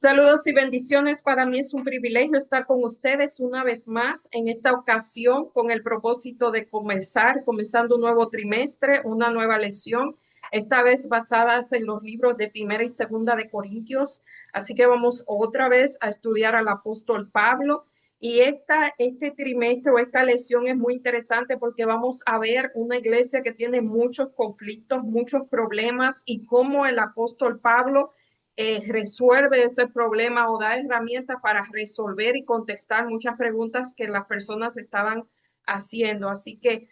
Saludos y bendiciones. Para mí es un privilegio estar con ustedes una vez más en esta ocasión con el propósito de comenzando un nuevo trimestre, una nueva lección, esta vez basadas en los libros de Primera y Segunda de Corintios. Así que vamos otra vez a estudiar al apóstol Pablo. Y este trimestre o esta lección es muy interesante porque vamos a ver una iglesia que tiene muchos conflictos, muchos problemas y cómo el apóstol Pablo resuelve ese problema o da herramientas para resolver y contestar muchas preguntas que las personas estaban haciendo. Así que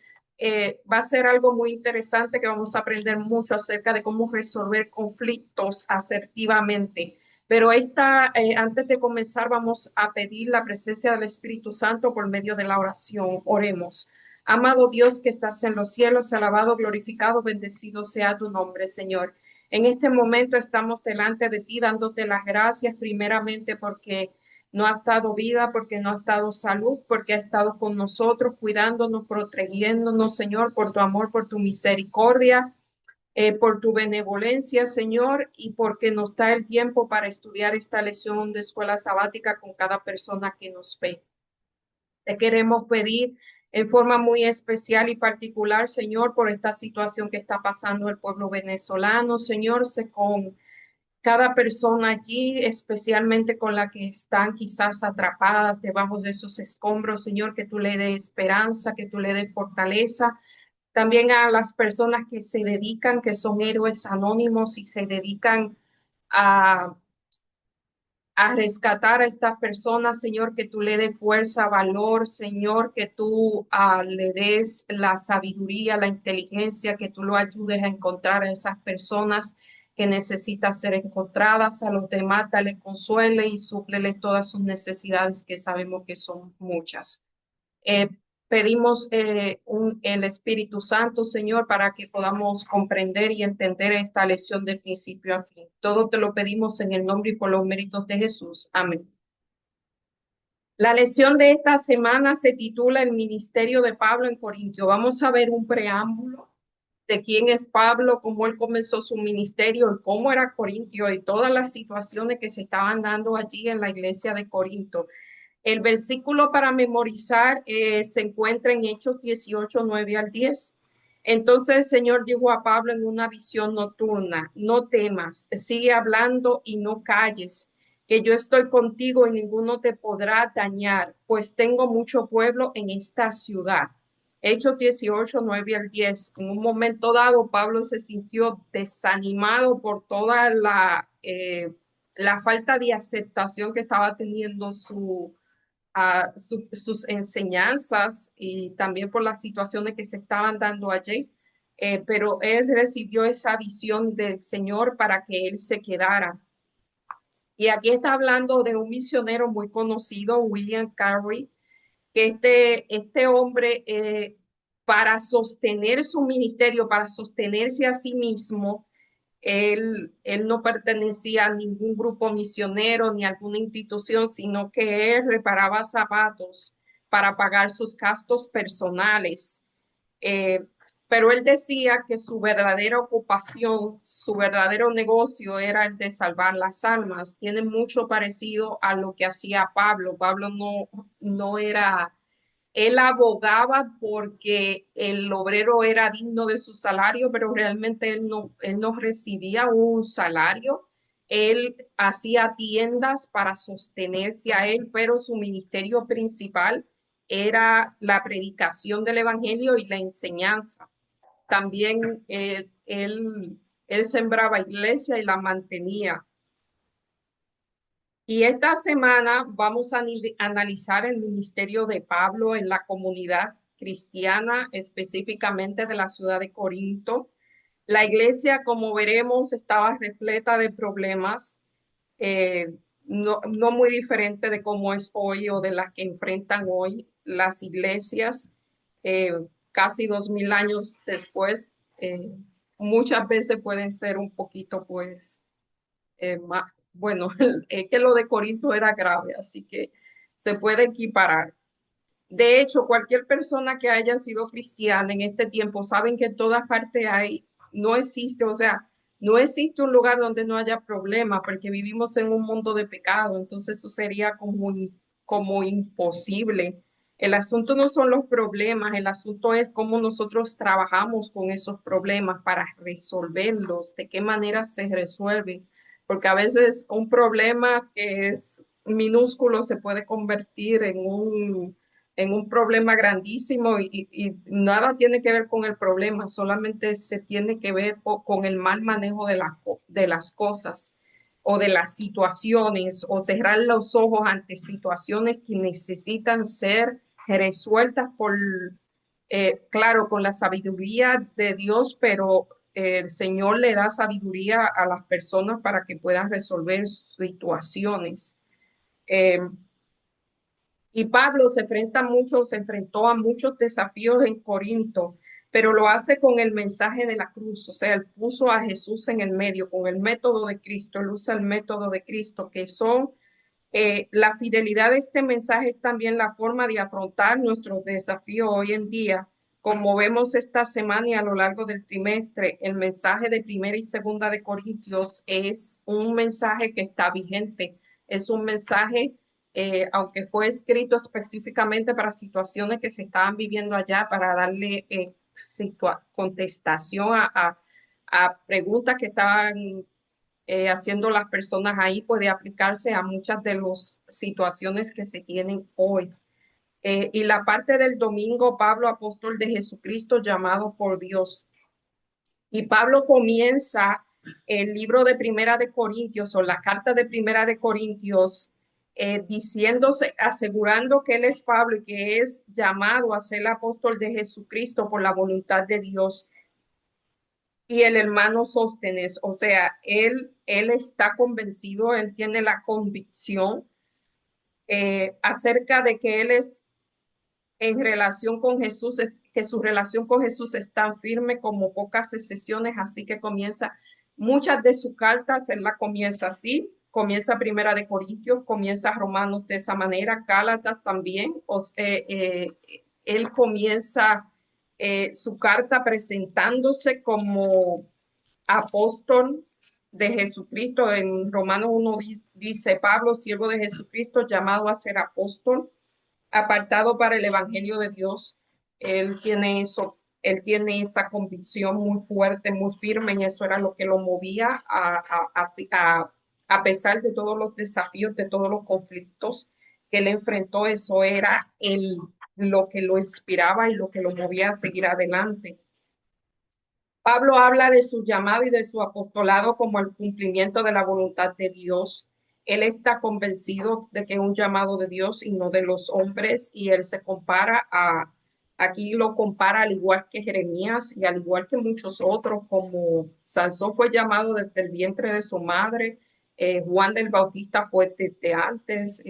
va a ser algo muy interesante que vamos a aprender mucho acerca de cómo resolver conflictos asertivamente. Pero antes de comenzar, vamos a pedir la presencia del Espíritu Santo por medio de la oración. Oremos. Amado Dios que estás en los cielos, alabado, glorificado, bendecido sea tu nombre, Señor. En este momento estamos delante de ti dándote las gracias primeramente porque no has dado vida, porque no has dado salud, porque has estado con nosotros, cuidándonos, protegiéndonos, Señor, por tu amor, por tu misericordia, por tu benevolencia, Señor, y porque nos da el tiempo para estudiar esta lección de escuela sabática con cada persona que nos ve. Te queremos pedir en forma muy especial y particular, Señor, por esta situación que está pasando el pueblo venezolano, Señor, sé con cada persona allí, especialmente con la que están quizás atrapadas debajo de esos escombros, Señor, que tú le des esperanza, que tú le des fortaleza. También a las personas que se dedican, que son héroes anónimos y se dedican a rescatar a estas personas, Señor, que tú le des fuerza, valor, Señor, que tú le des la sabiduría, la inteligencia, que tú lo ayudes a encontrar a esas personas que necesitan ser encontradas, a los demás, dale consuelo y súplele todas sus necesidades, que sabemos que son muchas. Eh, Pedimos el Espíritu Santo, Señor, para que podamos comprender y entender esta lección de principio a fin. Todo te lo pedimos en el nombre y por los méritos de Jesús. Amén. La lección de esta semana se titula El ministerio de Pablo en Corintio. Vamos a ver un preámbulo de quién es Pablo, cómo él comenzó su ministerio y cómo era Corintio y todas las situaciones que se estaban dando allí en la iglesia de Corinto. El versículo para memorizar se encuentra en Hechos 18, 9 al 10. Entonces el Señor dijo a Pablo en una visión nocturna, no temas, sigue hablando y no calles, que yo estoy contigo y ninguno te podrá dañar, pues tengo mucho pueblo en esta ciudad. Hechos 18, 9 al 10. En un momento dado, Pablo se sintió desanimado por toda la falta de aceptación que estaba teniendo sus enseñanzas y también por las situaciones que se estaban dando allí. Pero él recibió esa visión del Señor para que él se quedara. Y aquí está hablando de un misionero muy conocido, William Carey, que este hombre, para sostener su ministerio, para sostenerse a sí mismo, él no pertenecía a ningún grupo misionero ni a alguna institución, sino que él reparaba zapatos para pagar sus gastos personales. Eh, pero él decía que su verdadera ocupación, su verdadero negocio era el de salvar las almas. Tiene mucho parecido a lo que hacía Pablo. Pablo no era, él abogaba porque el obrero era digno de su salario, pero realmente él no recibía un salario. Él hacía tiendas para sostenerse a él, pero su ministerio principal era la predicación del evangelio y la enseñanza. También él sembraba iglesia y la mantenía. Y esta semana vamos a analizar el ministerio de Pablo en la comunidad cristiana, específicamente de la ciudad de Corinto. La iglesia, como veremos, estaba repleta de problemas, no muy diferente de cómo es hoy o de las que enfrentan hoy las iglesias, eh, casi 2000 años después. Muchas veces pueden ser un poquito, pues, bueno, es que lo de Corinto era grave, así que se puede equiparar. De hecho, cualquier persona que haya sido cristiana en este tiempo saben que en todas partes no existe, o sea, No existe un lugar donde no haya problemas, porque vivimos en un mundo de pecado, entonces eso sería como imposible. El asunto no son los problemas, el asunto es cómo nosotros trabajamos con esos problemas para resolverlos, de qué manera se resuelven, porque a veces un problema que es minúsculo se puede convertir en un problema grandísimo y nada tiene que ver con el problema, solamente se tiene que ver con el mal manejo de las cosas o de las situaciones o cerrar los ojos ante situaciones que necesitan ser resueltas claro, con la sabiduría de Dios, pero el Señor le da sabiduría a las personas para que puedan resolver situaciones. Eh, y Pablo se enfrentó a muchos desafíos en Corinto, pero lo hace con el mensaje de la cruz. O sea, él puso a Jesús en el medio, con el método de Cristo. Él usa el método de Cristo, que son la fidelidad de este mensaje es también la forma de afrontar nuestros desafíos hoy en día. Como vemos esta semana y a lo largo del trimestre, el mensaje de primera y segunda de Corintios es un mensaje que está vigente. Es un mensaje, aunque fue escrito específicamente para situaciones que se estaban viviendo allá, para darle contestación a preguntas que estaban haciendo las personas ahí, puede aplicarse a muchas de las situaciones que se tienen hoy. Y la parte del domingo, Pablo, apóstol de Jesucristo, llamado por Dios. Y Pablo comienza el libro de Primera de Corintios o la carta de Primera de Corintios diciéndose, asegurando que él es Pablo y que es llamado a ser el apóstol de Jesucristo por la voluntad de Dios. Y el hermano Sóstenes, o sea, él está convencido, él tiene la convicción acerca de que él es en relación con Jesús, que su relación con Jesús es tan firme como pocas excepciones, así que comienza muchas de sus cartas, él la comienza así, comienza Primera de Corintios, comienza Romanos de esa manera, Gálatas también, él comienza su carta presentándose como apóstol de Jesucristo. En Romanos 1 dice Pablo, siervo de Jesucristo, llamado a ser apóstol, apartado para el evangelio de Dios. Él tiene esa convicción muy fuerte, muy firme, y eso era lo que lo movía a pesar de todos los desafíos, de todos los conflictos que él enfrentó, eso era lo que lo inspiraba y lo que lo movía a seguir adelante. Pablo habla de su llamado y de su apostolado como el cumplimiento de la voluntad de Dios. Él está convencido de que es un llamado de Dios y no de los hombres, y él se compara aquí lo compara al igual que Jeremías y al igual que muchos otros, como Sansón fue llamado desde el vientre de su madre, Juan del Bautista fue desde antes,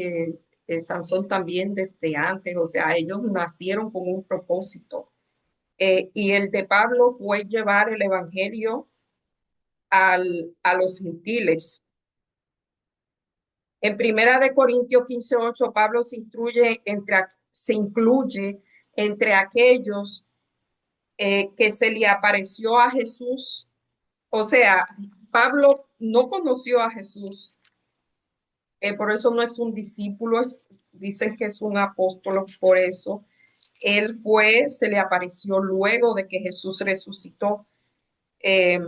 Sansón también desde antes, o sea, ellos nacieron con un propósito. Y el de Pablo fue llevar el evangelio a los gentiles. En Primera de Corintios 15:8, Pablo se incluye entre aquellos que se le apareció a Jesús. O sea, Pablo no conoció a Jesús, por eso no es un discípulo, dicen que es un apóstol por eso. Él se le apareció luego de que Jesús resucitó. Eh,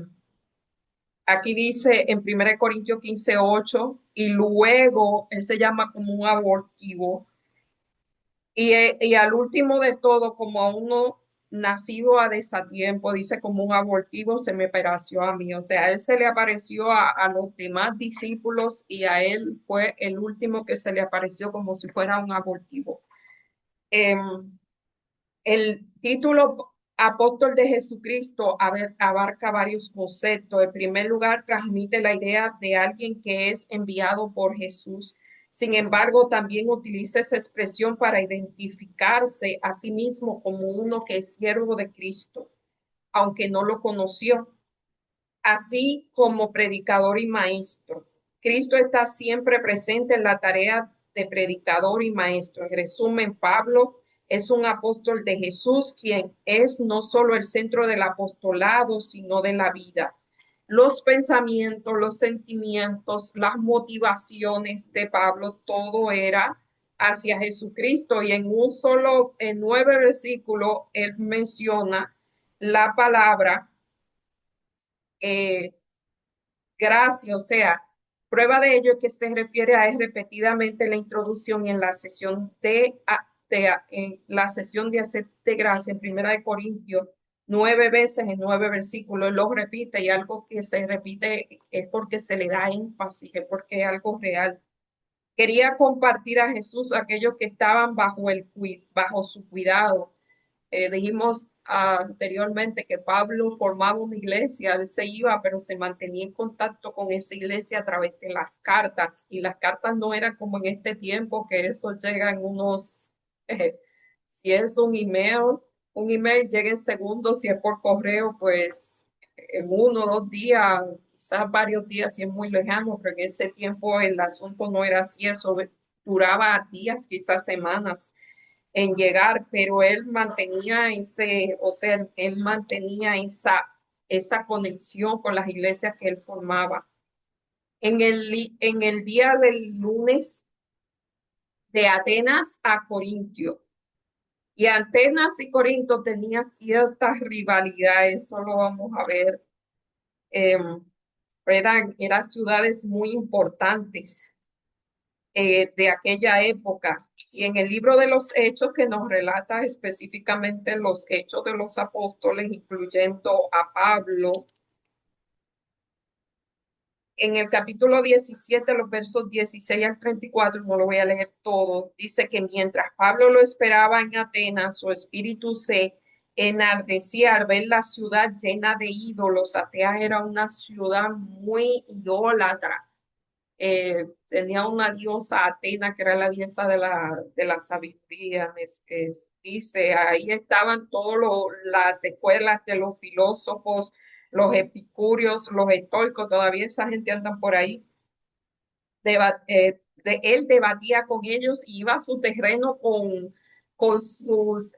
Aquí dice en 1 Corintios 15:8, y luego él se llama como un abortivo. Y al último de todo, como a uno nacido a desatiempo, dice como un abortivo se me pareció a mí. O sea, él se le apareció a los demás discípulos y a él fue el último que se le apareció como si fuera un abortivo. Eh, el título apóstol de Jesucristo abarca varios conceptos. En primer lugar, transmite la idea de alguien que es enviado por Jesús. Sin embargo, también utiliza esa expresión para identificarse a sí mismo como uno que es siervo de Cristo, aunque no lo conoció, así como predicador y maestro. Cristo está siempre presente en la tarea de predicador y maestro. En resumen, Pablo es un apóstol de Jesús, quien es no solo el centro del apostolado, sino de la vida. los pensamientos, los sentimientos, las motivaciones de Pablo, todo era hacia Jesucristo. Y en 9 versículos, él menciona la palabra eh, gracia, o sea, prueba de ello es que se refiere a él repetidamente en la introducción y en la sesión en la sesión de acepte gracia en Primera de Corintios 9 veces en 9 versículos, él lo repite y algo que se repite es porque se le da énfasis, es porque es algo real. Quería compartir a Jesús a aquellos que estaban bajo su cuidado. Dijimos anteriormente que Pablo formaba una iglesia, él se iba, pero se mantenía en contacto con esa iglesia a través de las cartas. Y las cartas no eran como en este tiempo, que eso llega en eh, si es un email llega en segundos, si es por correo, pues en 1 o 2 días, quizás varios días, si es muy lejano, pero en ese tiempo el asunto no era así, eso duraba días, quizás semanas en llegar, pero él mantenía o sea, él mantenía esa conexión con las iglesias que él formaba. En el día del lunes de Atenas a Corintio, y Atenas y Corinto tenían ciertas rivalidades, eso lo vamos a ver, eh, eran ciudades muy importantes de aquella época. Y en el libro de los Hechos, que nos relata específicamente los hechos de los apóstoles, incluyendo a Pablo, en el capítulo 17, los versos 16 al 34, no lo voy a leer todo, dice que mientras Pablo lo esperaba en Atenas, su espíritu se enardecía al ver la ciudad llena de ídolos. Atenas era una ciudad muy idólatra. Tenía una diosa Atena, que era la diosa de la sabiduría. Dice, ahí estaban todas las escuelas de los filósofos, los epicúreos, los estoicos, todavía esa gente andan por ahí. Él debatía con ellos y iba a su terreno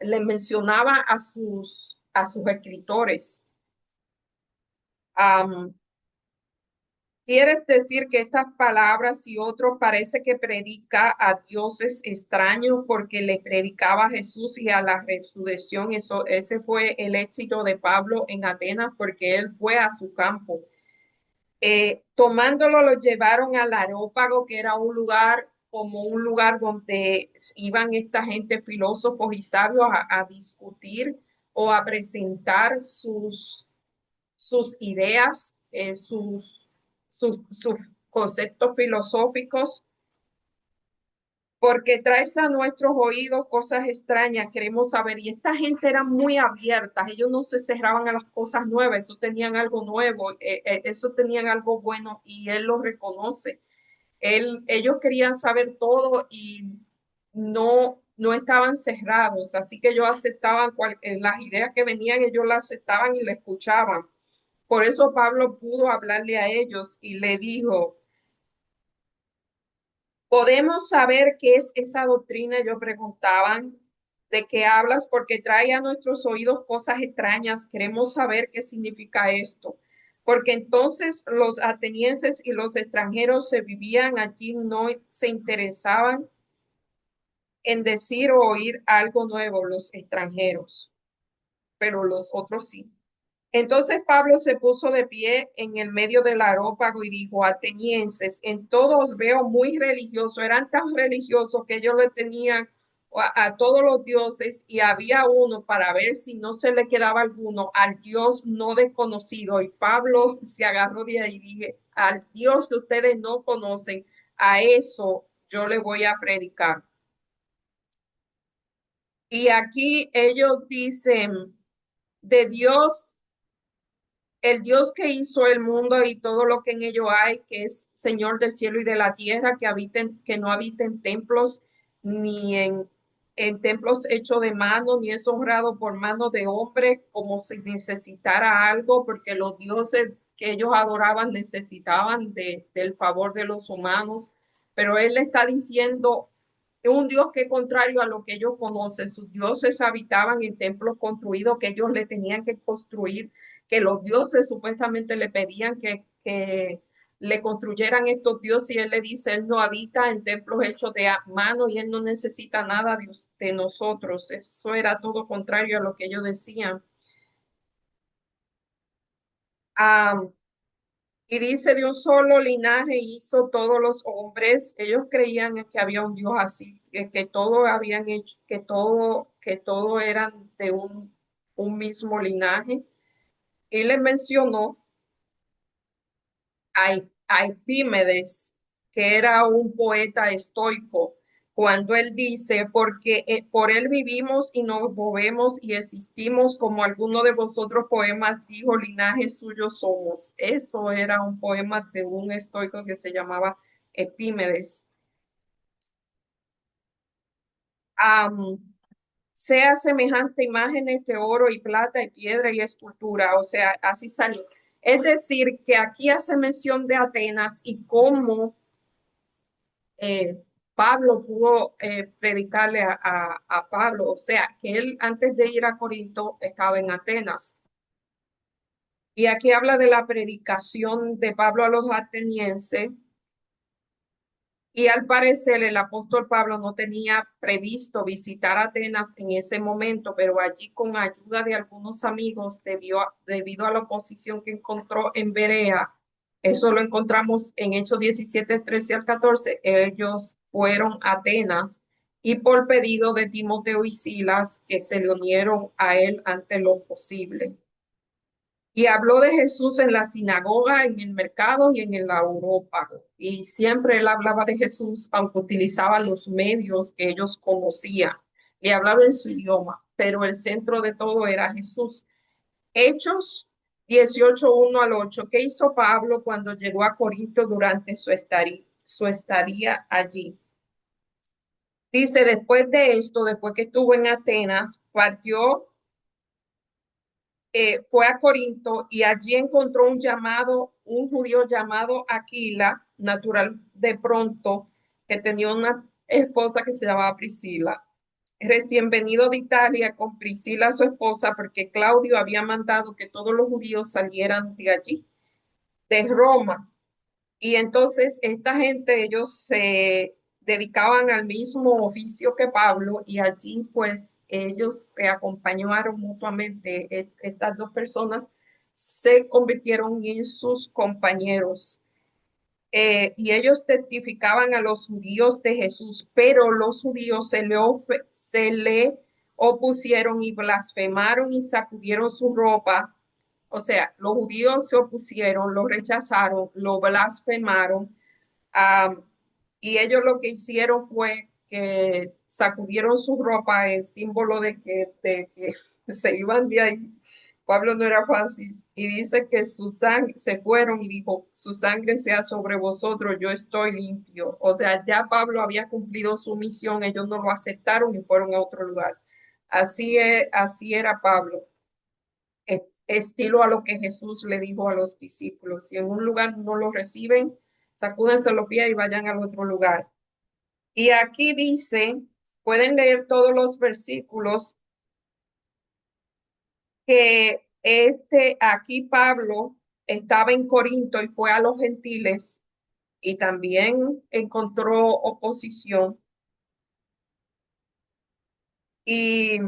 le mencionaba a sus escritores. ¿Quieres decir que estas palabras y otros parece que predica a dioses extraños porque le predicaba a Jesús y a la resurrección? Ese fue el éxito de Pablo en Atenas porque él fue a su campo. Tomándolo, lo llevaron al Areópago, que era un lugar como un lugar donde iban esta gente, filósofos y sabios, a discutir o a presentar sus ideas, sus conceptos filosóficos, porque traes a nuestros oídos cosas extrañas, queremos saber. Y esta gente era muy abierta, ellos no se cerraban a las cosas nuevas, eso tenían algo nuevo, eso tenían algo bueno y él lo reconoce. Ellos querían saber todo y no estaban cerrados, así que ellos aceptaban las ideas que venían, ellos las aceptaban y la escuchaban. Por eso Pablo pudo hablarle a ellos y le dijo, ¿podemos saber qué es esa doctrina? Ellos preguntaban, ¿de qué hablas? Porque trae a nuestros oídos cosas extrañas. Queremos saber qué significa esto. Porque entonces los atenienses y los extranjeros se vivían allí, no se interesaban en decir o oír algo nuevo, los extranjeros, pero los otros sí. Entonces Pablo se puso de pie en el medio del areópago y dijo, atenienses, en todos veo muy religiosos, eran tan religiosos que ellos le tenían a todos los dioses y había uno para ver si no se le quedaba alguno al Dios no desconocido. Y Pablo se agarró de ahí y dije, al Dios que ustedes no conocen, a eso yo le voy a predicar. Y aquí ellos dicen, de Dios, el Dios que hizo el mundo y todo lo que en ello hay, que es Señor del cielo y de la tierra, que no habita en templos ni en templos hechos de mano, ni es honrado por mano de hombre, como si necesitara algo, porque los dioses que ellos adoraban necesitaban del favor de los humanos. Pero él le está diciendo un Dios que es contrario a lo que ellos conocen. Sus dioses habitaban en templos construidos que ellos le tenían que construir, que los dioses supuestamente le pedían que le construyeran estos dioses y él le dice, él no habita en templos hechos de mano y él no necesita nada de nosotros. Eso era todo contrario a lo que ellos decían. Ah, y dice, de un solo linaje hizo todos los hombres. Ellos creían que había un Dios así, que todo habían hecho, que todo eran de un mismo linaje. Y les mencionó a Epímenes, que era un poeta estoico, cuando él dice, porque por él vivimos y nos movemos y existimos, como alguno de vosotros poemas dijo, linaje suyo somos. Eso era un poema de un estoico que se llamaba Epímenes. Am, sea semejante imágenes de oro y plata y piedra y escultura, o sea, así salió. Es decir, que aquí hace mención de Atenas y cómo eh, Pablo pudo predicarle a Pablo, o sea, que él antes de ir a Corinto estaba en Atenas. Y aquí habla de la predicación de Pablo a los atenienses. Y al parecer el apóstol Pablo no tenía previsto visitar Atenas en ese momento, pero allí con ayuda de algunos amigos, debido a la oposición que encontró en Berea, eso lo encontramos en Hechos 17, 13 al 14, ellos fueron a Atenas y por pedido de Timoteo y Silas, que se le unieron a él ante lo posible. Y habló de Jesús en la sinagoga, en el mercado y en el aerópago. Y siempre él hablaba de Jesús, aunque utilizaba los medios que ellos conocían. Le hablaba en su idioma, pero el centro de todo era Jesús. Hechos 18, 1 al 8. ¿Qué hizo Pablo cuando llegó a Corinto durante su estadía allí? Dice, después de esto, después que estuvo en Atenas, partió fue a Corinto y allí encontró un judío llamado Aquila, natural de pronto, que tenía una esposa que se llamaba Priscila. Recién venido de Italia con Priscila, su esposa, porque Claudio había mandado que todos los judíos salieran de allí, de Roma. Y entonces esta gente, ellos se dedicaban al mismo oficio que Pablo y allí pues ellos se acompañaron mutuamente. Estas dos personas se convirtieron en sus compañeros. Y ellos testificaban a los judíos de Jesús, pero los judíos se le opusieron y blasfemaron y sacudieron su ropa. O sea, los judíos se opusieron, lo rechazaron, lo blasfemaron. ah, y ellos lo que hicieron fue que sacudieron su ropa en símbolo de que se iban de ahí. Pablo no era fácil. Y dice que su sangre se fueron y dijo, su sangre sea sobre vosotros, yo estoy limpio. O sea, ya Pablo había cumplido su misión, ellos no lo aceptaron y fueron a otro lugar. Así era Pablo, estilo a lo que Jesús le dijo a los discípulos. Si en un lugar no lo reciben, sacúdense los pies y vayan al otro lugar. Y aquí dice, pueden leer todos los versículos que aquí Pablo estaba en Corinto y fue a los gentiles y también encontró oposición y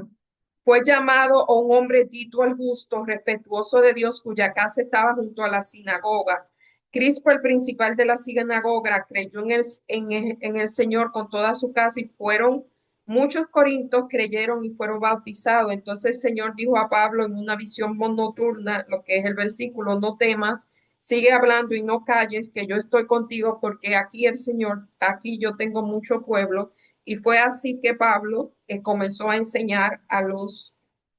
fue llamado a un hombre Tito el justo, respetuoso de Dios, cuya casa estaba junto a la sinagoga. Crispo, el principal de la sinagoga, creyó en el Señor con toda su casa y fueron muchos corintios creyeron y fueron bautizados. Entonces el Señor dijo a Pablo en una visión nocturna, lo que es el versículo, no temas, sigue hablando y no calles, que yo estoy contigo, porque aquí el Señor, aquí yo tengo mucho pueblo. Y fue así que Pablo comenzó a enseñar a los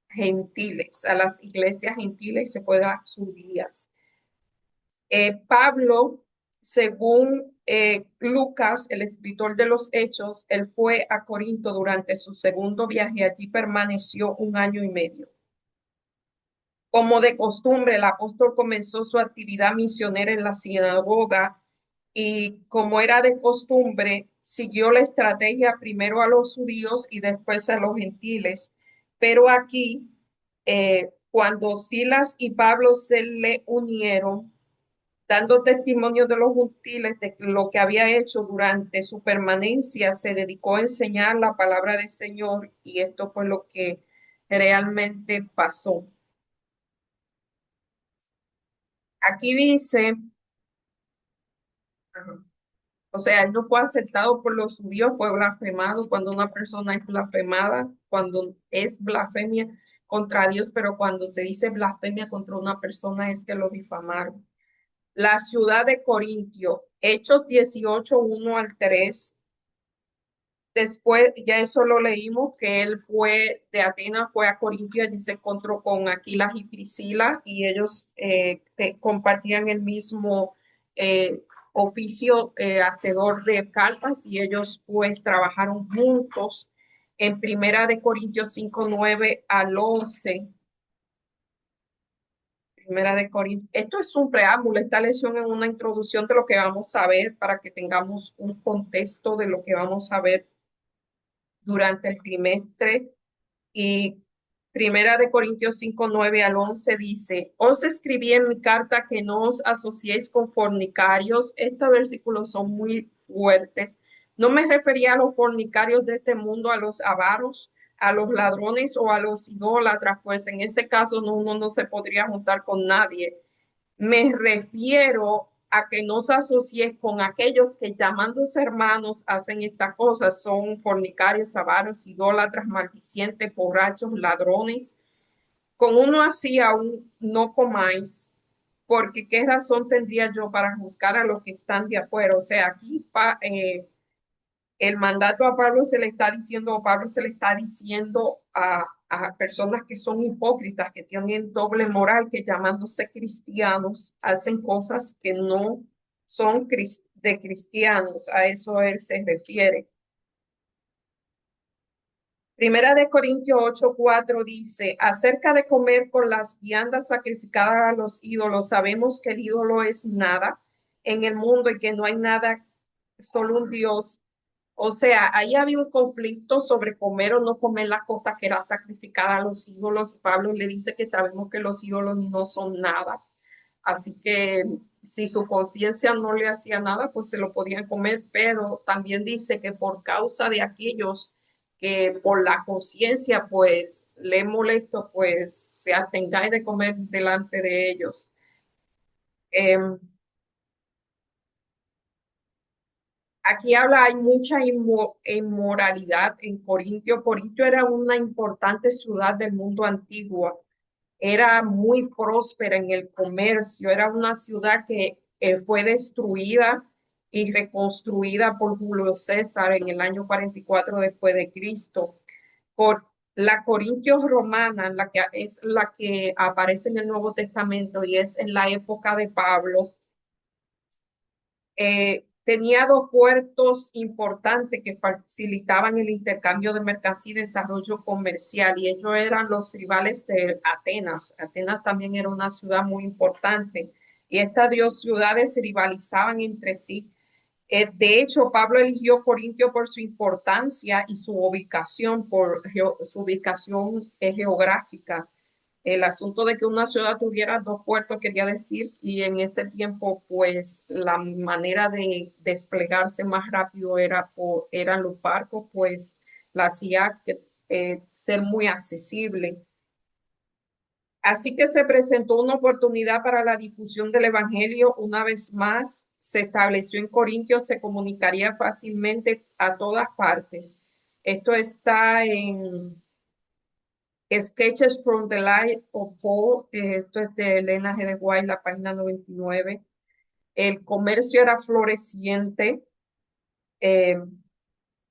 gentiles, a las iglesias gentiles, se puede dar sus días. Pablo, según Lucas, el escritor de los Hechos, él fue a Corinto durante su segundo viaje, allí permaneció 1 año y medio. Como de costumbre, el apóstol comenzó su actividad misionera en la sinagoga y como era de costumbre, siguió la estrategia primero a los judíos y después a los gentiles. Pero aquí cuando Silas y Pablo se le unieron, dando testimonio de los gentiles de lo que había hecho durante su permanencia, se dedicó a enseñar la palabra del Señor y esto fue lo que realmente pasó. Aquí dice, o sea, él no fue aceptado por los judíos, fue blasfemado cuando una persona es blasfemada, cuando es blasfemia contra Dios, pero cuando se dice blasfemia contra una persona es que lo difamaron. La ciudad de Corintio, Hechos 18, 1 al 3. Después, ya eso lo leímos, que él fue de Atenas, fue a Corintio, allí se encontró con Aquilas y Priscila y ellos compartían el mismo oficio, hacedor de cartas, y ellos pues trabajaron juntos en Primera de Corintios 5 9 al 11. Primera de Corintios. Esto es un preámbulo, esta lección es una introducción de lo que vamos a ver para que tengamos un contexto de lo que vamos a ver durante el trimestre. Y Primera de Corintios 5 9 al 11 dice, os escribí en mi carta que no os asociéis con fornicarios. Estos versículos son muy fuertes. No me refería a los fornicarios de este mundo, a los avaros, a los ladrones o a los idólatras, pues en ese caso uno no se podría juntar con nadie. Me refiero a que no se asocie con aquellos que llamándose hermanos hacen estas cosas, son fornicarios, avaros, idólatras, maldicientes, borrachos, ladrones. Con uno así aún no comáis, porque qué razón tendría yo para juzgar a los que están de afuera. O sea, aquí el mandato a Pablo se le está diciendo, Pablo se le está diciendo a personas que son hipócritas, que tienen doble moral, que llamándose cristianos hacen cosas que no son de cristianos. A eso él se refiere. Primera de Corintios 8:4 dice, acerca de comer con las viandas sacrificadas a los ídolos, sabemos que el ídolo es nada en el mundo y que no hay nada, solo un Dios. O sea, ahí había un conflicto sobre comer o no comer las cosas que era sacrificada a los ídolos. Y Pablo le dice que sabemos que los ídolos no son nada. Así que si su conciencia no le hacía nada, pues se lo podían comer, pero también dice que por causa de aquellos que por la conciencia pues le molesto, pues se abstengáis de comer delante de ellos. Em, Aquí habla, hay mucha inmoralidad en Corintio. Corintio era una importante ciudad del mundo antiguo, era muy próspera en el comercio, era una ciudad que fue destruida y reconstruida por Julio César en el año 44 después de Cristo. Por la Corintios romana, la que es la que aparece en el Nuevo Testamento y es en la época de Pablo, tenía dos puertos importantes que facilitaban el intercambio de mercancía y desarrollo comercial, y ellos eran los rivales de Atenas. Atenas también era una ciudad muy importante, y estas dos ciudades rivalizaban entre sí. De hecho, Pablo eligió Corintio por su importancia y su ubicación, por su ubicación geográfica. El asunto de que una ciudad tuviera dos puertos quería decir, y en ese tiempo, pues la manera de desplegarse más rápido eran los barcos, pues la hacía ser muy accesible. Así que se presentó una oportunidad para la difusión del Evangelio. Una vez más, se estableció en Corintios, se comunicaría fácilmente a todas partes. Esto está en Sketches from the Life of Paul, esto es de Elena G. de White, la página 99. El comercio era floreciente, eh,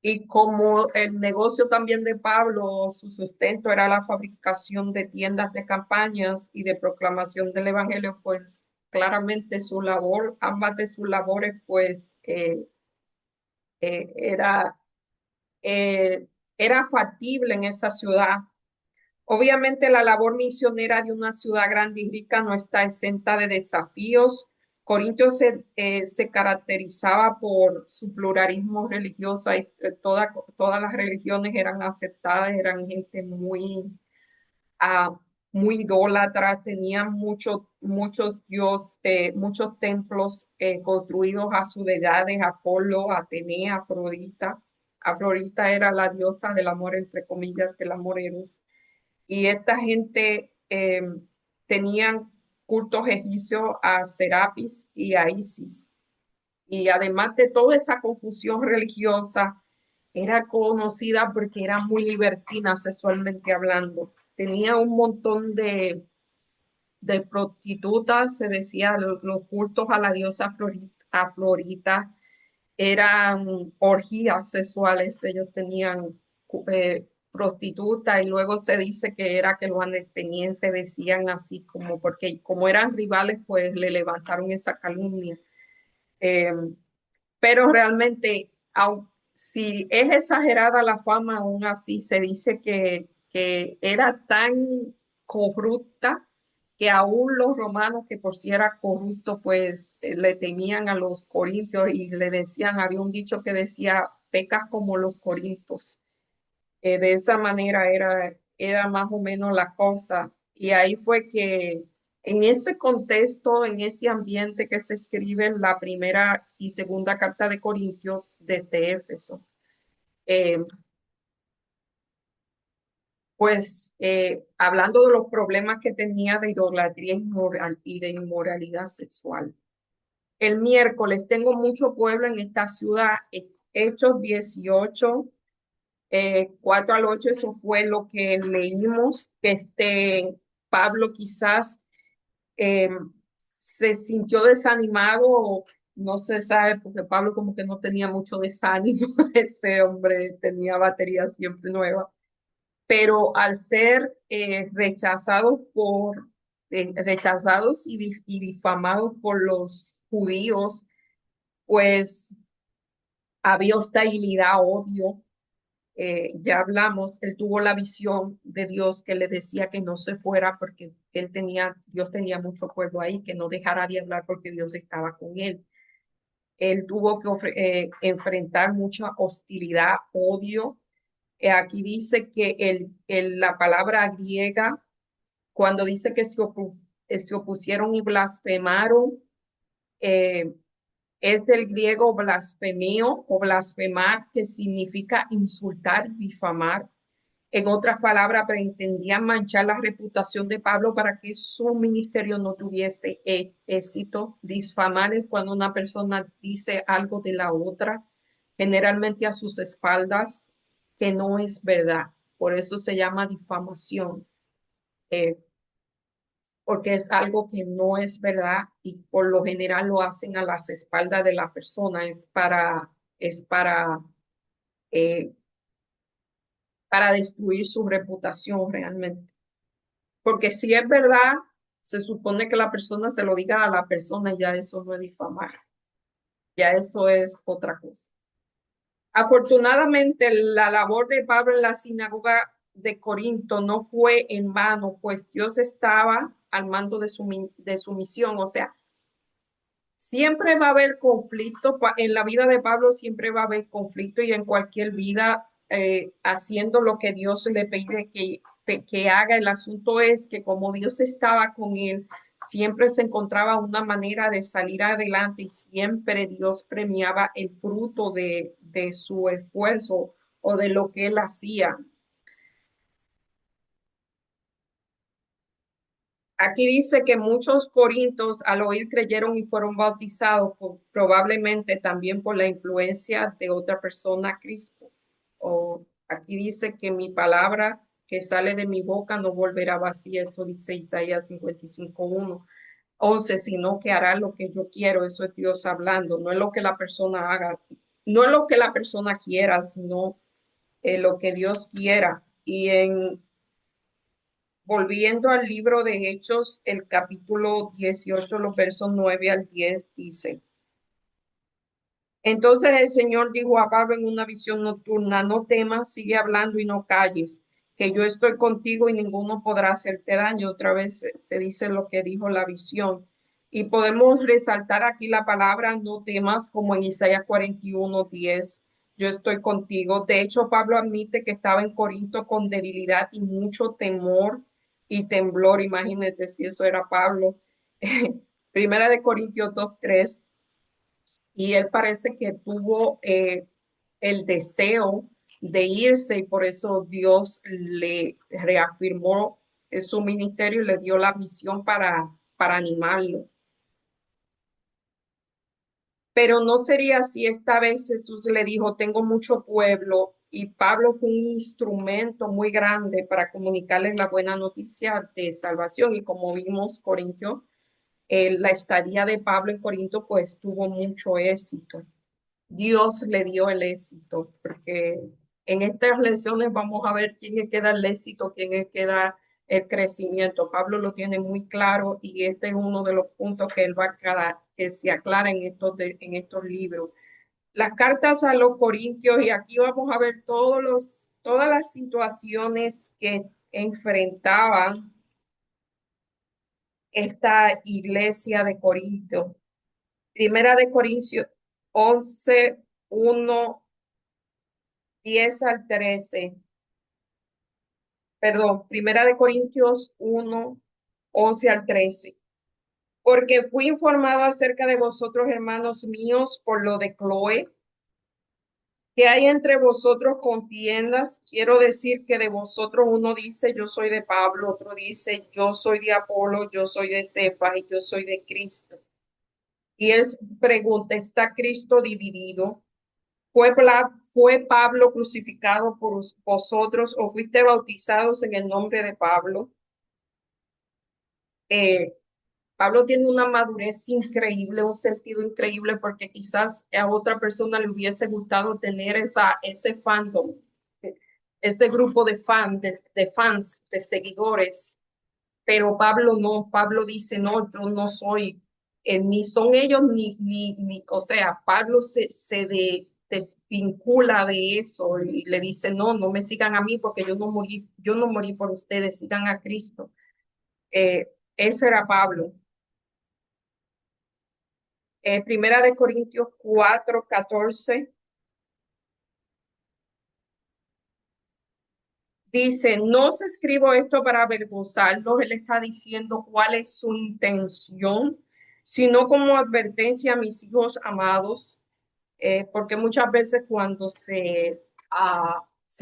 y como el negocio también de Pablo, su sustento era la fabricación de tiendas de campañas y de proclamación del Evangelio, pues claramente su labor, ambas de sus labores, pues era, eh, era factible en esa ciudad. Obviamente la labor misionera de una ciudad grande y rica no está exenta de desafíos. Corintio se caracterizaba por su pluralismo religioso. Todas las religiones eran aceptadas, eran gente muy muy idólatras, tenían muchos templos construidos a sus deidades, Apolo, Atenea, Afrodita. Afrodita era la diosa del amor, entre comillas, del amor eros. Y esta gente tenían cultos egipcios a Serapis y a Isis. Y además de toda esa confusión religiosa, era conocida porque era muy libertina sexualmente hablando. Tenía un montón de prostitutas, se decía, los cultos a la diosa Afrodita eran orgías sexuales, ellos tenían prostitutas y luego se dice que era que los atenienses decían así como porque como eran rivales pues le levantaron esa calumnia. Eh, pero realmente, si es exagerada la fama, aún así se dice que era tan corrupta que aún los romanos, que por si era corrupto, pues le temían a los corintios y le decían, había un dicho que decía, pecas como los corintios. De esa manera era más o menos la cosa. Y ahí fue que en ese contexto, en ese ambiente que se escribe la primera y segunda carta de Corintios desde Éfeso. Eh, hablando de los problemas que tenía de idolatría y de inmoralidad sexual. El miércoles tengo mucho pueblo en esta ciudad, Hechos 18 4 al 8, eso fue lo que leímos. Pablo quizás eh, se sintió desanimado, o no se sabe, porque Pablo como que no tenía mucho desánimo, ese hombre tenía batería siempre nueva, pero al ser rechazados y difamados por los judíos, pues había hostilidad, odio. Ya hablamos, él tuvo la visión de Dios que le decía que no se fuera porque Dios tenía mucho pueblo ahí, que no dejara de hablar porque Dios estaba con él. Él tuvo que enfrentar mucha hostilidad, odio. Aquí dice que la palabra griega, cuando dice que se opusieron y blasfemaron, eh, es del griego blasfemio o blasfemar, que significa insultar, difamar. En otras palabras, pretendían manchar la reputación de Pablo para que su ministerio no tuviese éxito. Difamar es cuando una persona dice algo de la otra, generalmente a sus espaldas, que no es verdad. Por eso se llama difamación, eh, porque es algo que no es verdad y por lo general lo hacen a las espaldas de la persona. Eh, para destruir su reputación realmente. Porque si es verdad, se supone que la persona se lo diga a la persona, ya eso no es difamar, ya eso es otra cosa. Afortunadamente, la labor de Pablo en la sinagoga de Corinto no fue en vano, pues Dios estaba al mando de su misión. O sea, siempre va a haber conflicto, en la vida de Pablo siempre va a haber conflicto y en cualquier vida haciendo lo que Dios le pide que haga. El asunto es que como Dios estaba con él, siempre se encontraba una manera de salir adelante y siempre Dios premiaba el fruto de su esfuerzo o de lo que él hacía. Aquí dice que muchos corintios al oír creyeron y fueron bautizados, probablemente también por la influencia de otra persona Cristo. O aquí dice que mi palabra que sale de mi boca no volverá vacía, eso dice Isaías 55:1. 11, sino que hará lo que yo quiero, eso es Dios hablando, no es lo que la persona haga, no es lo que la persona quiera, sino lo que Dios quiera. Y volviendo al libro de Hechos, el capítulo 18, los versos 9 al 10 dice, entonces el Señor dijo a Pablo en una visión nocturna, no temas, sigue hablando y no calles, que yo estoy contigo y ninguno podrá hacerte daño. Otra vez se dice lo que dijo la visión. Y podemos resaltar aquí la palabra no temas, como en Isaías 41:10. Yo estoy contigo. De hecho, Pablo admite que estaba en Corinto con debilidad y mucho temor y temblor, imagínense si eso era Pablo. Primera de Corintios 2:3, y él parece que tuvo el deseo de irse y por eso Dios le reafirmó su ministerio y le dio la misión para animarlo. Pero no sería así. Esta vez Jesús le dijo, tengo mucho pueblo, y Pablo fue un instrumento muy grande para comunicarles la buena noticia de salvación. Y como vimos, Corintio, la estadía de Pablo en Corinto pues tuvo mucho éxito. Dios le dio el éxito, porque en estas lecciones vamos a ver quién es que da el éxito, quién es que da el crecimiento. Pablo lo tiene muy claro y este es uno de los puntos que él va a aclarar, que se aclara en en estos libros. Las cartas a los Corintios, y aquí vamos a ver todas las situaciones que enfrentaban esta iglesia de Corinto. Primera de Corintios 11, 1, 10 al 13, perdón, Primera de Corintios 1, 11 al 13. Porque fui informado acerca de vosotros, hermanos míos, por lo de Cloé, que hay entre vosotros contiendas. Quiero decir que de vosotros uno dice, yo soy de Pablo, otro dice, yo soy de Apolo, yo soy de Cefas y yo soy de Cristo. Y él pregunta, ¿está Cristo dividido? ¿Fue Pablo crucificado por vosotros o fuiste bautizados en el nombre de Pablo? Eh, Pablo tiene una madurez increíble, un sentido increíble, porque quizás a otra persona le hubiese gustado tener ese fandom, ese grupo de fans, de seguidores, pero Pablo no. Pablo dice, no, yo no soy, ni son ellos, o sea, Pablo desvincula de eso y le dice, no, no me sigan a mí porque yo no morí por ustedes, sigan a Cristo. Eso era Pablo. Primera de Corintios 4:14 dice, no os escribo esto para avergonzarlos, él está diciendo cuál es su intención, sino como advertencia a mis hijos amados, porque muchas veces cuando se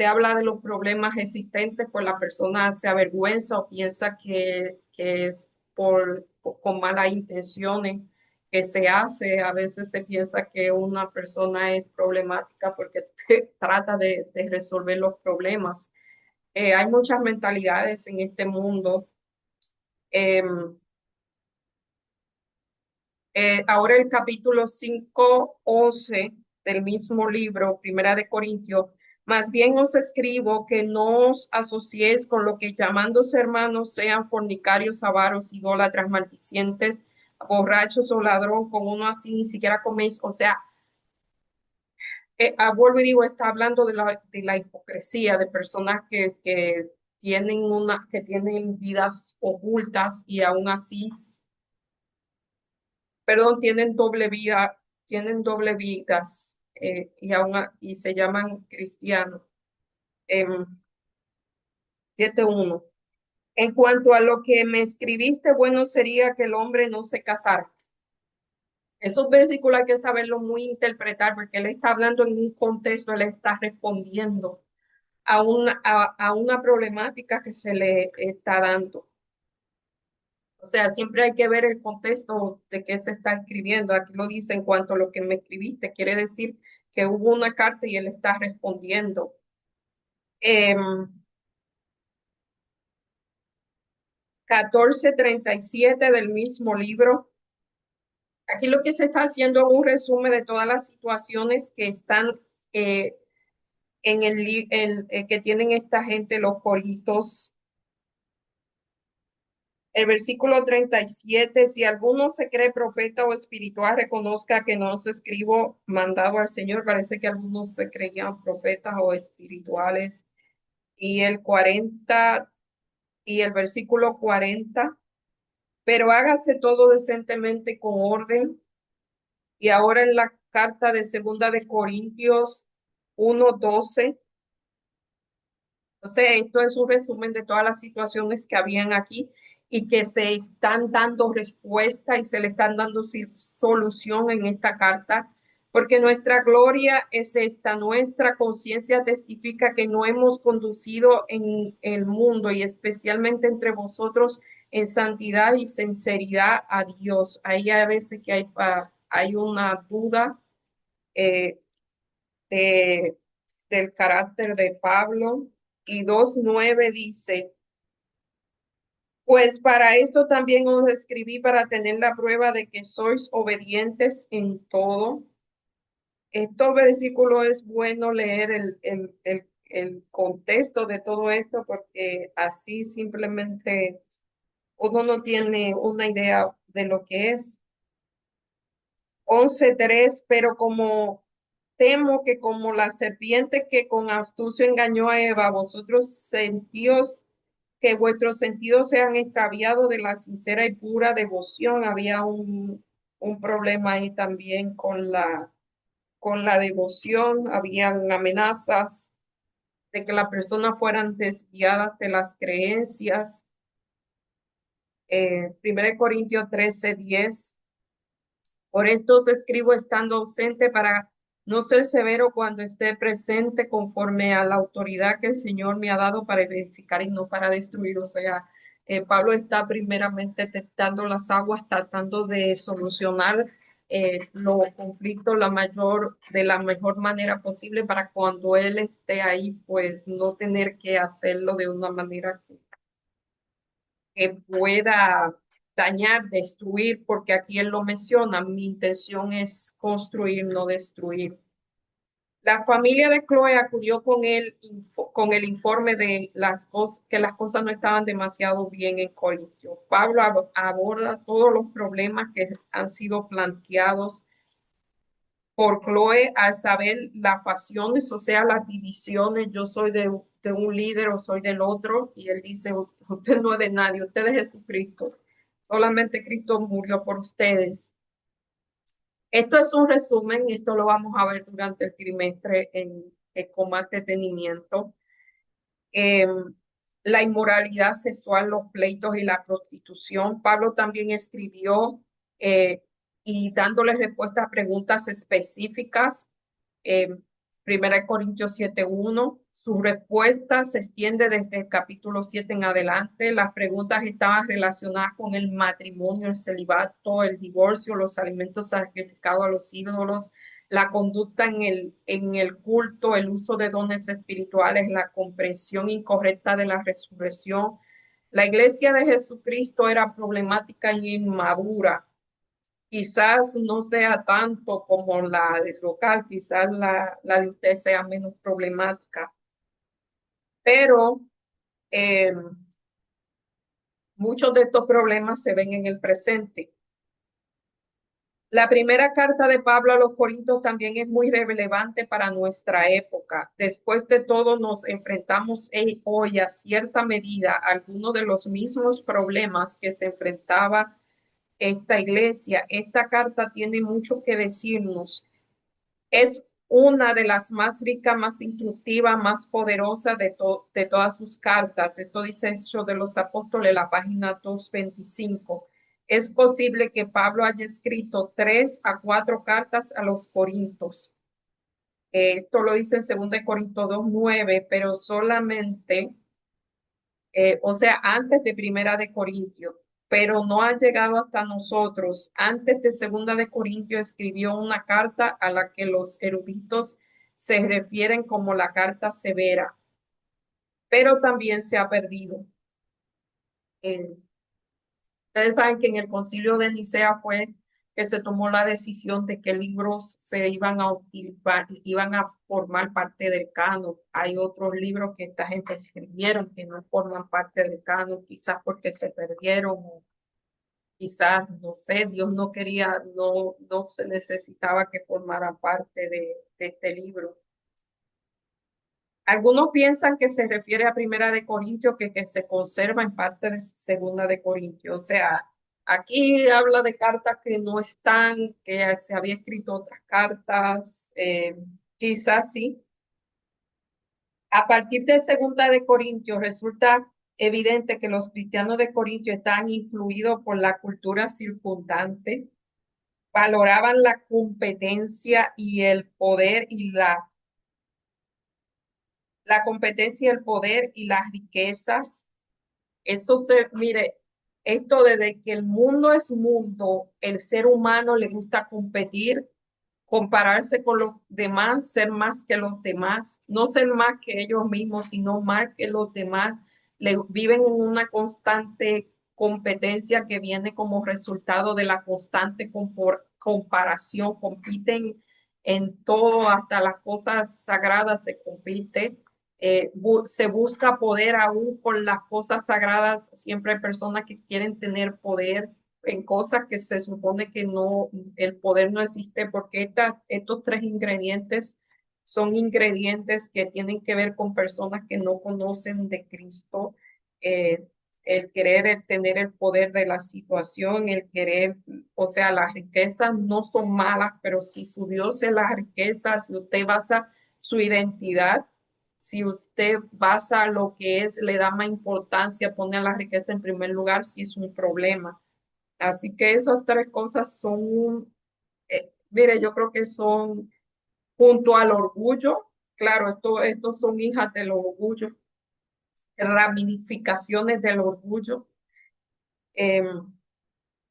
habla de los problemas existentes, pues la persona se avergüenza o piensa que es con malas intenciones que se hace. A veces se piensa que una persona es problemática porque trata de resolver los problemas. Hay muchas mentalidades en este mundo. Em, Ahora el capítulo 5:11 del mismo libro, Primera de Corintios, más bien os escribo que no os asociéis con lo que llamándose hermanos sean fornicarios, avaros, idólatras, maldicientes, borrachos o ladrón, con uno así ni siquiera coméis. O sea, vuelvo y digo, está hablando de la hipocresía de personas que tienen vidas ocultas y aún así, perdón, tienen doble vidas, y se llaman cristianos. 7:1. En cuanto a lo que me escribiste, bueno sería que el hombre no se casara. Esos versículos hay que saberlo muy interpretar porque él está hablando en un contexto, él está respondiendo a una problemática que se le está dando. O sea, siempre hay que ver el contexto de qué se está escribiendo. Aquí lo dice en cuanto a lo que me escribiste, quiere decir que hubo una carta y él está respondiendo. 14:37 del mismo libro. Aquí lo que se está haciendo es un resumen de todas las situaciones que están eh, que tienen esta gente, los coritos. El versículo 37, si alguno se cree profeta o espiritual, reconozca que no os escribo mandado al Señor. Parece que algunos se creían profetas o espirituales. Y el 40 y el versículo 40, pero hágase todo decentemente con orden. Y ahora en la carta de Segunda de Corintios 1:12, Entonces, esto es un resumen de todas las situaciones que habían aquí y que se están dando respuesta y se le están dando solución en esta carta, porque nuestra gloria es esta, nuestra conciencia testifica que no hemos conducido en el mundo y especialmente entre vosotros en santidad y sinceridad a Dios. Ahí a veces que hay una duda eh, de, del carácter de Pablo. Y 2:9 dice, pues para esto también os escribí para tener la prueba de que sois obedientes en todo. Estos versículos es bueno leer el contexto de todo esto porque así simplemente uno no tiene una idea de lo que es. 11:3, pero como temo que como la serpiente que con astucia engañó a Eva, vosotros sentíos que vuestros sentidos se han extraviado de la sincera y pura devoción. Había un problema ahí también con la devoción, habían amenazas de que las personas fueran desviadas de las creencias. 1 Corintios 13:10. Por esto os escribo estando ausente para no ser severo cuando esté presente conforme a la autoridad que el Señor me ha dado para edificar y no para destruir. O sea, Pablo está primeramente testando las aguas, tratando de solucionar los conflictos de la mejor manera posible para cuando él esté ahí, pues no tener que hacerlo de una manera que pueda dañar, destruir, porque aquí él lo menciona, mi intención es construir, no destruir. La familia de Chloe acudió con el informe de las cosas, que las cosas no estaban demasiado bien en Corintio. Pablo aborda todos los problemas que han sido planteados por Chloe al saber las facciones, o sea, las divisiones, yo soy de un líder o soy del otro, y él dice, usted no es de nadie, usted es Jesucristo, solamente Cristo murió por ustedes. Esto es un resumen, esto lo vamos a ver durante el trimestre con más detenimiento. Eh, la inmoralidad sexual, los pleitos y la prostitución. Pablo también escribió eh, y dándole respuesta a preguntas específicas. Eh, 1 Corintios 7:1. Su respuesta se extiende desde el capítulo 7 en adelante. Las preguntas estaban relacionadas con el matrimonio, el celibato, el divorcio, los alimentos sacrificados a los ídolos, la conducta en el culto, el uso de dones espirituales, la comprensión incorrecta de la resurrección. La iglesia de Jesucristo era problemática y inmadura. Quizás no sea tanto como la del local, quizás la de usted sea menos problemática, pero eh, muchos de estos problemas se ven en el presente. La primera carta de Pablo a los Corintios también es muy relevante para nuestra época. Después de todo, nos enfrentamos hoy a cierta medida a algunos de los mismos problemas que se enfrentaba esta iglesia. Esta carta tiene mucho que decirnos. Es una de las más ricas, más instructivas, más poderosas de todas sus cartas. Esto dice Hechos de los Apóstoles, la página 225. Es posible que Pablo haya escrito 3 a 4 cartas a los Corintios. Esto lo dice en 2 Corintios 2:9, pero solamente o sea, antes de Primera de Corintios, pero no ha llegado hasta nosotros. Antes de Segunda de Corintios escribió una carta a la que los eruditos se refieren como la carta severa, pero también se ha perdido. Eh, Ustedes saben que en el concilio de Nicea fue que se tomó la decisión de qué libros se iban a utilizar, iban a formar parte del canon. Hay otros libros que esta gente escribieron que no forman parte del canon, quizás porque se perdieron o quizás, no sé, Dios no quería, no se necesitaba que formaran parte de este libro. Algunos piensan que se refiere a Primera de Corintios, que se conserva en parte de Segunda de Corintios. O sea, aquí habla de cartas que no están, que se había escrito otras cartas, quizás sí. A partir de Segunda de Corintios resulta evidente que los cristianos de Corintio están influidos por la cultura circundante, valoraban la competencia y el poder y la competencia, el poder y las riquezas. Eso mire, esto desde que el mundo es mundo, el ser humano le gusta competir, compararse con los demás, ser más que los demás, no ser más que ellos mismos, sino más que los demás. Viven en una constante competencia que viene como resultado de la constante comparación, compiten en todo, hasta las cosas sagradas se compite. Se busca poder aún con las cosas sagradas, siempre hay personas que quieren tener poder en cosas que se supone que no, el poder no existe, porque estos tres ingredientes son ingredientes que tienen que ver con personas que no conocen de Cristo. eh, el querer, el tener el poder de la situación, el querer, o sea, las riquezas no son malas, pero si su Dios es la riqueza, si usted basa su identidad, si usted basa lo que es, le da más importancia, pone a la riqueza en primer lugar, si es un problema. Así que esas tres cosas son, mire, yo creo que son junto al orgullo, claro, estos son hijas del orgullo, ramificaciones del orgullo, em,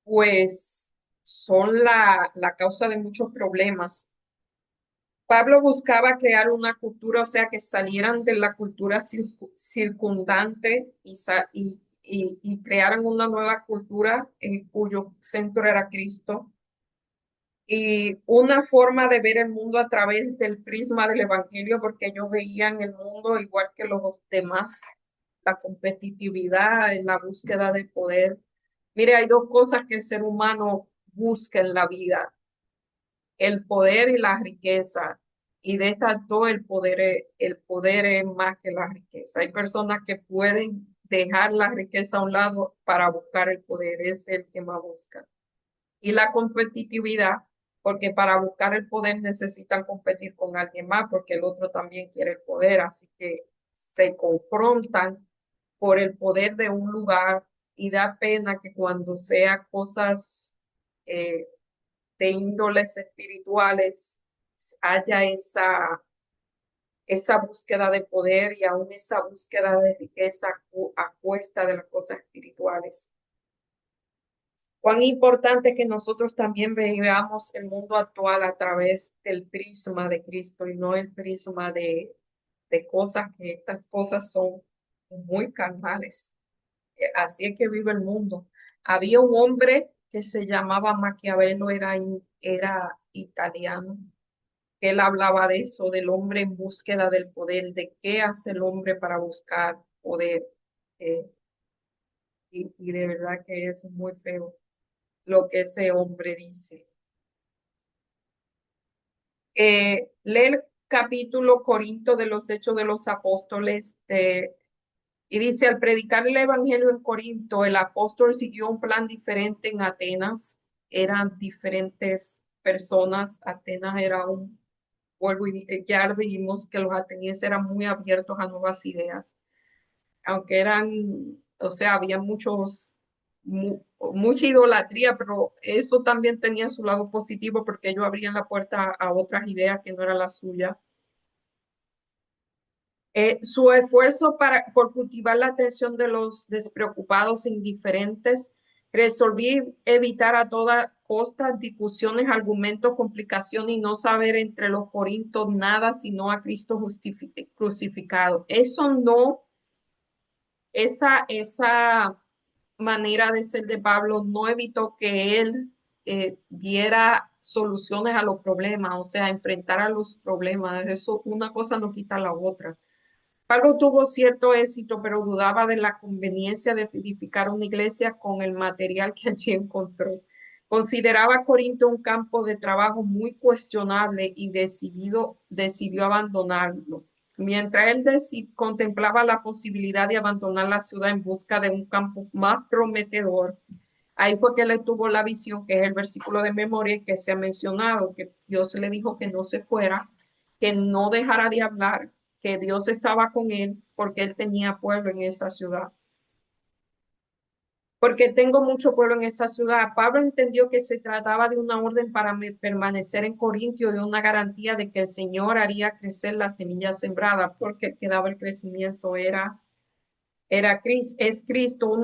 pues son la causa de muchos problemas. Pablo buscaba crear una cultura, o sea, que salieran de la cultura circundante y crearan una nueva cultura cuyo centro era Cristo. Y una forma de ver el mundo a través del prisma del evangelio, porque ellos veían el mundo igual que los demás, la competitividad, la búsqueda de poder. Mire, hay dos cosas que el ser humano busca en la vida, el poder y la riqueza. Y de estas dos, el poder es más que la riqueza. Hay personas que pueden dejar la riqueza a un lado para buscar el poder, es el que más busca. Y la competitividad, porque para buscar el poder necesitan competir con alguien más, porque el otro también quiere el poder, así que se confrontan por el poder de un lugar y da pena que cuando sea cosas eh, de índoles espirituales haya esa búsqueda de poder y aún esa búsqueda de riqueza a cuesta de las cosas espirituales. Cuán importante que nosotros también veamos el mundo actual a través del prisma de Cristo y no el prisma de cosas que estas cosas son muy carnales. Así es que vive el mundo. Había un hombre que se llamaba Maquiavelo, era italiano. Él hablaba de eso, del hombre en búsqueda del poder, de qué hace el hombre para buscar poder. eh, y de verdad que es muy feo lo que ese hombre dice. Lee el capítulo Corinto de los Hechos de los Apóstoles y dice, al predicar el Evangelio en Corinto, el apóstol siguió un plan diferente en Atenas. Eran diferentes personas. Atenas era ya vimos que los atenienses eran muy abiertos a nuevas ideas, aunque eran, o sea, había mucha idolatría, pero eso también tenía su lado positivo porque ellos abrían la puerta a otras ideas que no era la suya. Su esfuerzo por cultivar la atención de los despreocupados e indiferentes, resolví evitar a toda costa discusiones, argumentos, complicaciones y no saber entre los corintios nada sino a Cristo crucificado. Eso no, esa manera de ser de Pablo no evitó que él diera soluciones a los problemas, o sea, enfrentar a los problemas. Eso, una cosa no quita la otra. Pablo tuvo cierto éxito, pero dudaba de la conveniencia de edificar una iglesia con el material que allí encontró. Consideraba Corinto un campo de trabajo muy cuestionable y decidió abandonarlo. Mientras él contemplaba la posibilidad de abandonar la ciudad en busca de un campo más prometedor, ahí fue que le tuvo la visión, que es el versículo de memoria que se ha mencionado, que Dios le dijo que no se fuera, que no dejara de hablar, que Dios estaba con él porque él tenía pueblo en esa ciudad. Porque tengo mucho pueblo en esa ciudad. Pablo entendió que se trataba de una orden para permanecer en Corintio y una garantía de que el Señor haría crecer la semilla sembrada, porque el que daba el crecimiento es Cristo,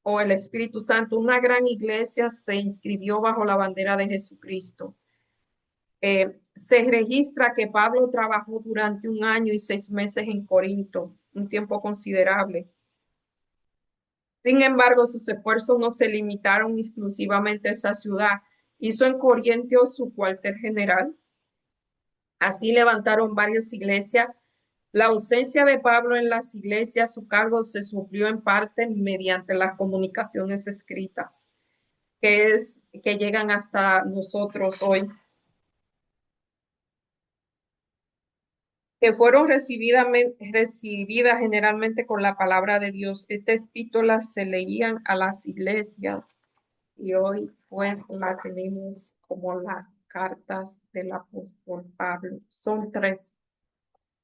o el Espíritu Santo. Una gran iglesia se inscribió bajo la bandera de Jesucristo. Se registra que Pablo trabajó durante 1 año y 6 meses en Corinto, un tiempo considerable. Sin embargo, sus esfuerzos no se limitaron exclusivamente a esa ciudad. Hizo en Corinto su cuartel general. Así levantaron varias iglesias. La ausencia de Pablo en las iglesias, su cargo se suplió en parte mediante las comunicaciones escritas, que llegan hasta nosotros hoy, que fueron recibidas generalmente con la palabra de Dios. Estas epístolas se leían a las iglesias y hoy pues la tenemos como las cartas del apóstol Pablo. Son 3,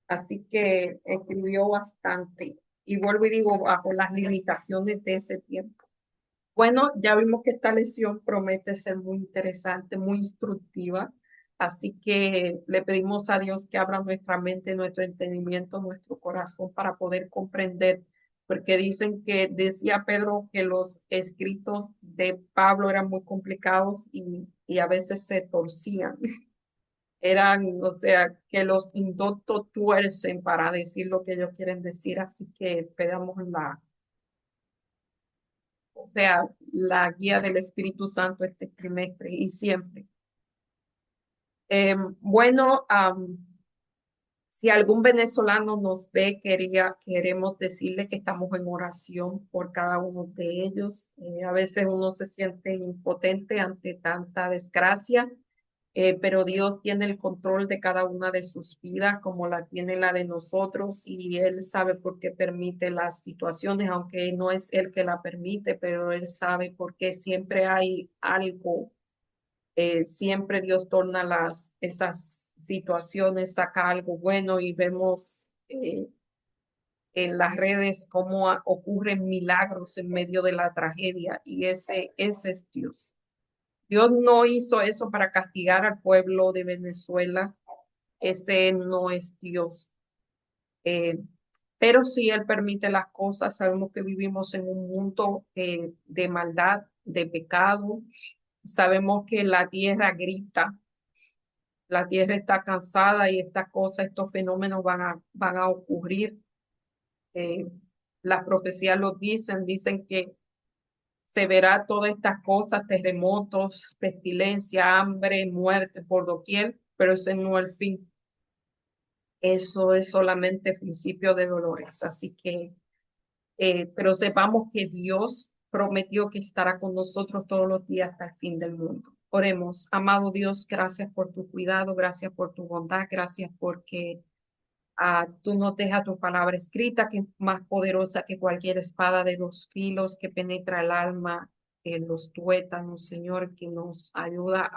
así que escribió bastante. Y vuelvo y digo, bajo las limitaciones de ese tiempo. Bueno, ya vimos que esta lección promete ser muy interesante, muy instructiva, así que le pedimos a Dios que abra nuestra mente, nuestro entendimiento, nuestro corazón para poder comprender, porque dicen que decía Pedro que los escritos de Pablo eran muy complicados y a veces se torcían. Eran, o sea, que los indoctos tuercen para decir lo que ellos quieren decir, así que pedamos la guía del Espíritu Santo este trimestre y siempre. Bueno, si algún venezolano nos ve, queremos decirle que estamos en oración por cada uno de ellos. A veces uno se siente impotente ante tanta desgracia, pero Dios tiene el control de cada una de sus vidas, como la tiene la de nosotros, y Él sabe por qué permite las situaciones, aunque no es Él que la permite, pero Él sabe por qué siempre hay algo. Siempre Dios torna esas situaciones, saca algo bueno y vemos en las redes cómo ocurren milagros en medio de la tragedia y ese es Dios. Dios no hizo eso para castigar al pueblo de Venezuela. Ese no es Dios. Eh, pero si Él permite las cosas, sabemos que vivimos en un mundo de maldad, de pecado. Sabemos que la tierra grita, la tierra está cansada y estas cosas, estos fenómenos van a ocurrir. Eh, las profecías lo dicen que se verá todas estas cosas, terremotos, pestilencia, hambre, muerte por doquier, pero ese no es el fin. Eso es solamente principio de dolores. Así que, pero sepamos que Dios prometió que estará con nosotros todos los días hasta el fin del mundo. Oremos, amado Dios, gracias por tu cuidado, gracias por tu bondad, gracias porque tú nos dejas tu palabra escrita, que es más poderosa que cualquier espada de 2 filos, que penetra el alma, los tuétanos, Señor, que nos ayuda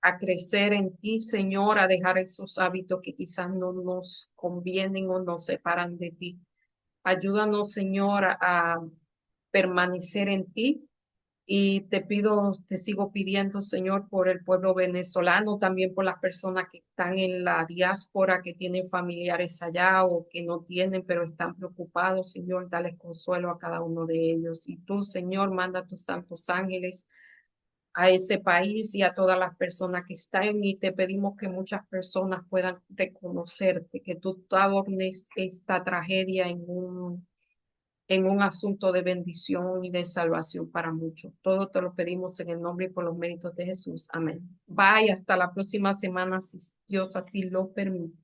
a crecer en ti, Señor, a dejar esos hábitos que quizás no nos convienen o nos separan de ti. Ayúdanos, Señor, a permanecer en ti. Y te pido, te sigo pidiendo, Señor, por el pueblo venezolano, también por las personas que están en la diáspora, que tienen familiares allá o que no tienen, pero están preocupados, Señor, dale consuelo a cada uno de ellos. Y tú, Señor, manda a tus santos ángeles a ese país y a todas las personas que están y te pedimos que muchas personas puedan reconocerte, que tú adornes esta tragedia en un asunto de bendición y de salvación para muchos. Todo te lo pedimos en el nombre y por los méritos de Jesús. Amén. Bye, hasta la próxima semana, si Dios así lo permite.